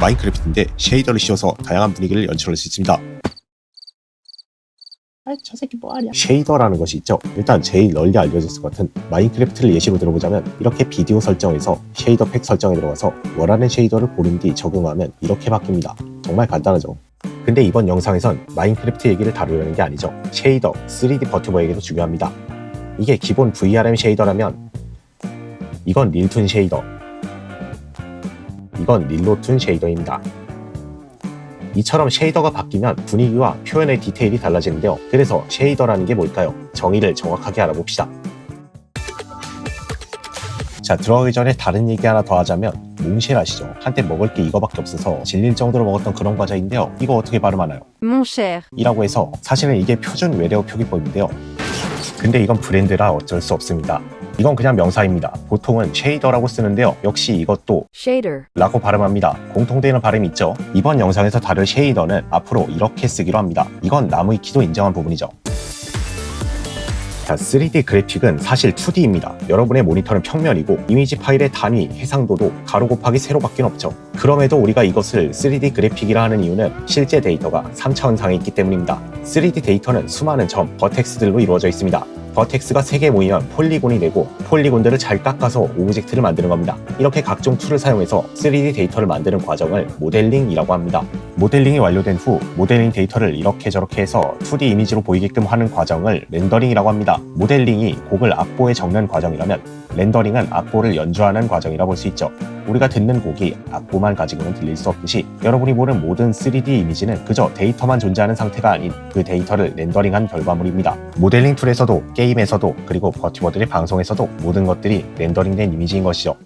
마인크래프트인데 쉐이더를 씌워서 다양한 분위기를 연출할 수 있습니다. 저 새끼 뭐하냐. 쉐이더라는 것이 있죠. 일단 제일 널리 알려졌을 것 같은 마인크래프트를 예시로 들어보자면 이렇게 비디오 설정에서 쉐이더 팩 설정에 들어가서 원하는 쉐이더를 고른 뒤 적용하면 이렇게 바뀝니다. 정말 간단하죠. 근데 이번 영상에선 마인크래프트 얘기를 다루려는 게 아니죠. 쉐이더, 3D 버튜버 얘기도 중요합니다. 이게 기본 VRM 쉐이더라면 이건 릴툰 쉐이더, 이건 릴로툰 쉐이더입니다. 이처럼 쉐이더가 바뀌면 분위기와 표현의 디테일이 달라지는데요. 그래서 쉐이더라는 게 뭘까요? 정의를 정확하게 알아봅시다. 자, 들어가기 전에 다른 얘기 하나 더 하자면 몽쉘 아시죠? 한때 먹을 게 이거밖에 없어서 질릴 정도로 먹었던 그런 과자인데요. 이거 어떻게 발음하나요? 몽쉘 이라고 해서 사실은 이게 표준 외래어 표기법인데요. 근데 이건 브랜드라 어쩔 수 없습니다. 이건 그냥 명사입니다. 보통은 쉐이더라고 쓰는데요. 역시 이것도 shader 라고 발음합니다. 공통되는 발음이 있죠. 이번 영상에서 다룰 쉐이더는 앞으로 이렇게 쓰기로 합니다. 이건 나무위키도 인정한 부분이죠. 자, 3D 그래픽은 사실 2D입니다. 여러분의 모니터는 평면이고 이미지 파일의 단위, 해상도도 가로 곱하기 세로밖에 없죠. 그럼에도 우리가 이것을 3D 그래픽이라 하는 이유는 실제 데이터가 3차원상에 있기 때문입니다. 3D 데이터는 수많은 점, 버텍스들로 이루어져 있습니다. 버텍스가 3개 모이면 폴리곤이 되고 폴리곤들을 잘 깎아서 오브젝트를 만드는 겁니다. 이렇게 각종 툴을 사용해서 3D 데이터를 만드는 과정을 모델링이라고 합니다. 모델링이 완료된 후 모델링 데이터를 이렇게 저렇게 해서 2D 이미지로 보이게끔 하는 과정을 렌더링이라고 합니다. 모델링이 곡을 악보에 적는 과정이라면 렌더링은 악보를 연주하는 과정이라 볼 수 있죠. 우리가 듣는 곡이 악보만 가지고는 들릴 수 없듯이 여러분이 보는 모든 3D 이미지는 그저 데이터만 존재하는 상태가 아닌 그 데이터를 렌더링한 결과물입니다. 모델링 툴에서도 게임에서도 그리고 버튜버들의 방송에서도 모든 것들이 렌더링된 이미지인 것이죠.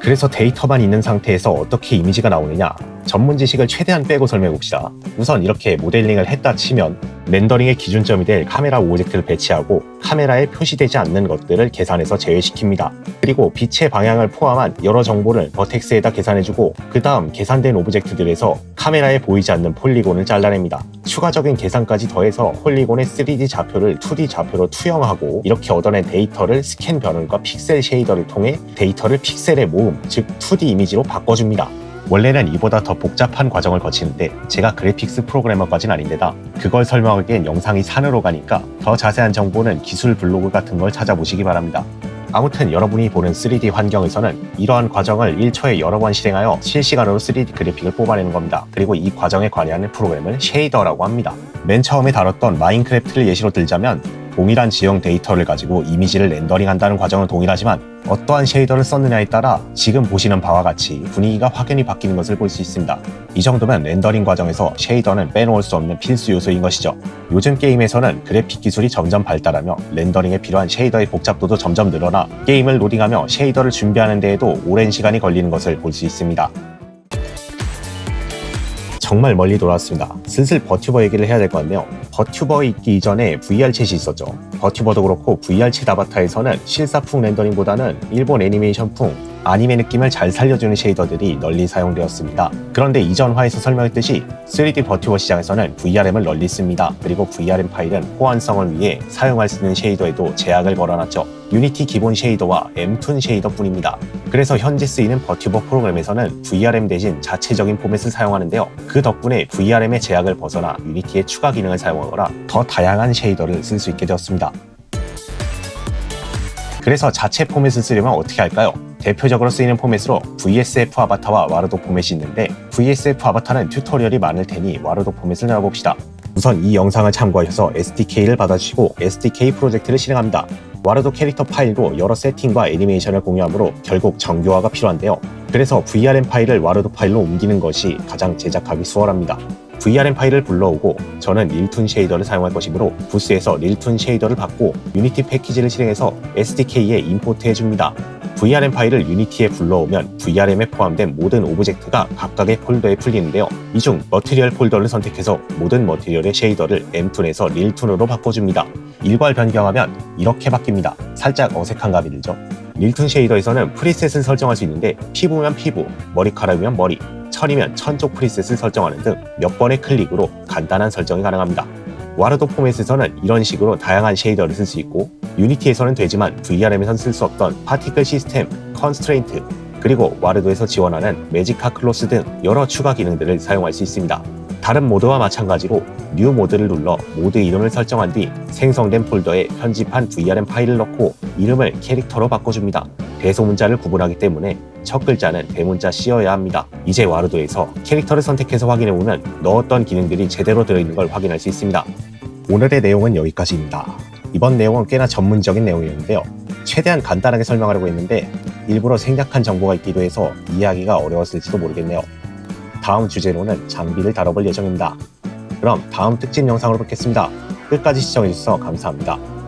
그래서 데이터만 있는 상태에서 어떻게 이미지가 나오느냐, 전문 지식을 최대한 빼고 설명해 봅시다. 우선 이렇게 모델링을 했다 치면 렌더링의 기준점이 될 카메라 오브젝트를 배치하고 카메라에 표시되지 않는 것들을 계산해서 제외시킵니다. 그리고 빛의 방향을 포함한 여러 정보를 버텍스에다 계산해주고 그 다음 계산된 오브젝트들에서 카메라에 보이지 않는 폴리곤을 잘라냅니다. 추가적인 계산까지 더해서 폴리곤의 3D 좌표를 2D 좌표로 투영하고 이렇게 얻어낸 데이터를 스캔 변환과 픽셀 쉐이더를 통해 데이터를 픽셀의 모음, 즉 2D 이미지로 바꿔줍니다. 원래는 이보다 더 복잡한 과정을 거치는데 제가 그래픽스 프로그래머까지는 아닌데다 그걸 설명하기엔 영상이 산으로 가니까 더 자세한 정보는 기술 블로그 같은 걸 찾아보시기 바랍니다. 아무튼 여러분이 보는 3D 환경에서는 이러한 과정을 1초에 여러 번 실행하여 실시간으로 3D 그래픽을 뽑아내는 겁니다. 그리고 이 과정에 관여하는 프로그램을 쉐이더라고 합니다. 맨 처음에 다뤘던 마인크래프트를 예시로 들자면 동일한 지형 데이터를 가지고 이미지를 렌더링한다는 과정은 동일하지만 어떠한 쉐이더를 썼느냐에 따라 지금 보시는 바와 같이 분위기가 확연히 바뀌는 것을 볼 수 있습니다. 이 정도면 렌더링 과정에서 쉐이더는 빼놓을 수 없는 필수 요소인 것이죠. 요즘 게임에서는 그래픽 기술이 점점 발달하며 렌더링에 필요한 쉐이더의 복잡도도 점점 늘어나 게임을 로딩하며 쉐이더를 준비하는 데에도 오랜 시간이 걸리는 것을 볼 수 있습니다. 정말 멀리 돌아왔습니다. 슬슬 버튜버 얘기를 해야 될 것 같네요. 버튜버 있기 이전에 VR 챗이 있었죠. 버튜버도 그렇고 VR 챗 아바타에서는 실사풍 렌더링보다는 일본 애니메이션풍, 아니메 느낌을 잘 살려주는 쉐이더들이 널리 사용되었습니다. 그런데 이전화에서 설명했듯이 3D 버튜버 시장에서는 VRM을 널리 씁니다. 그리고 VRM 파일은 호환성을 위해 사용할 수 있는 쉐이더에도 제약을 걸어놨죠. 유니티 기본 쉐이더와 엠툰 쉐이더 뿐입니다. 그래서 현재 쓰이는 버튜버 프로그램에서는 VRM 대신 자체적인 포맷을 사용하는데요. 그 덕분에 VRM의 제약을 벗어나 유니티의 추가 기능을 사용하거나 더 다양한 쉐이더를 쓸 수 있게 되었습니다. 그래서 자체 포맷을 쓰려면 어떻게 할까요? 대표적으로 쓰이는 포맷으로 VSF 아바타와 와르도 포맷이 있는데 VSF 아바타는 튜토리얼이 많을 테니 와르도 포맷을 알아봅시다. 우선 이 영상을 참고하셔서 SDK를 받아주시고 SDK 프로젝트를 실행합니다. 와르도 캐릭터 파일로 여러 세팅과 애니메이션을 공유하므로 결국 정교화가 필요한데요. 그래서 VRM 파일을 와르도 파일로 옮기는 것이 가장 제작하기 수월합니다. VRM 파일을 불러오고 저는 릴툰 쉐이더를 사용할 것이므로 부스에서 릴툰 쉐이더를 받고 유니티 패키지를 실행해서 SDK에 임포트해줍니다. VRM 파일을 유니티에 불러오면 VRM에 포함된 모든 오브젝트가 각각의 폴더에 풀리는데요. 이 중 머티리얼 폴더를 선택해서 모든 머티리얼의 쉐이더를 엠툰에서 릴툰으로 바꿔줍니다. 일괄 변경하면 이렇게 바뀝니다. 살짝 어색한 감이 들죠? 릴툰 쉐이더에서는 프리셋을 설정할 수 있는데 피부면 피부, 머리카락이면 머리, 천이면 천 쪽 프리셋을 설정하는 등 몇 번의 클릭으로 간단한 설정이 가능합니다. 와르도 포맷에서는 이런 식으로 다양한 쉐이더를 쓸 수 있고 유니티에서는 되지만 VRM에선 쓸 수 없던 파티클 시스템, 컨스트레인트, 그리고 와르도에서 지원하는 매직카 클로스 등 여러 추가 기능들을 사용할 수 있습니다. 다른 모드와 마찬가지로 뉴 모드를 눌러 모드 이름을 설정한 뒤 생성된 폴더에 편집한 VRM 파일을 넣고 이름을 캐릭터로 바꿔줍니다. 대소문자를 구분하기 때문에 첫 글자는 대문자 C여야 합니다. 이제 와르도에서 캐릭터를 선택해서 확인해보면 넣었던 기능들이 제대로 들어있는 걸 확인할 수 있습니다. 오늘의 내용은 여기까지입니다. 이번 내용은 꽤나 전문적인 내용이었는데요. 최대한 간단하게 설명하려고 했는데 일부러 생략한 정보가 있기도 해서 이해하기가 어려웠을지도 모르겠네요. 다음 주제로는 장비를 다뤄볼 예정입니다. 그럼 다음 특집 영상으로 뵙겠습니다. 끝까지 시청해주셔서 감사합니다.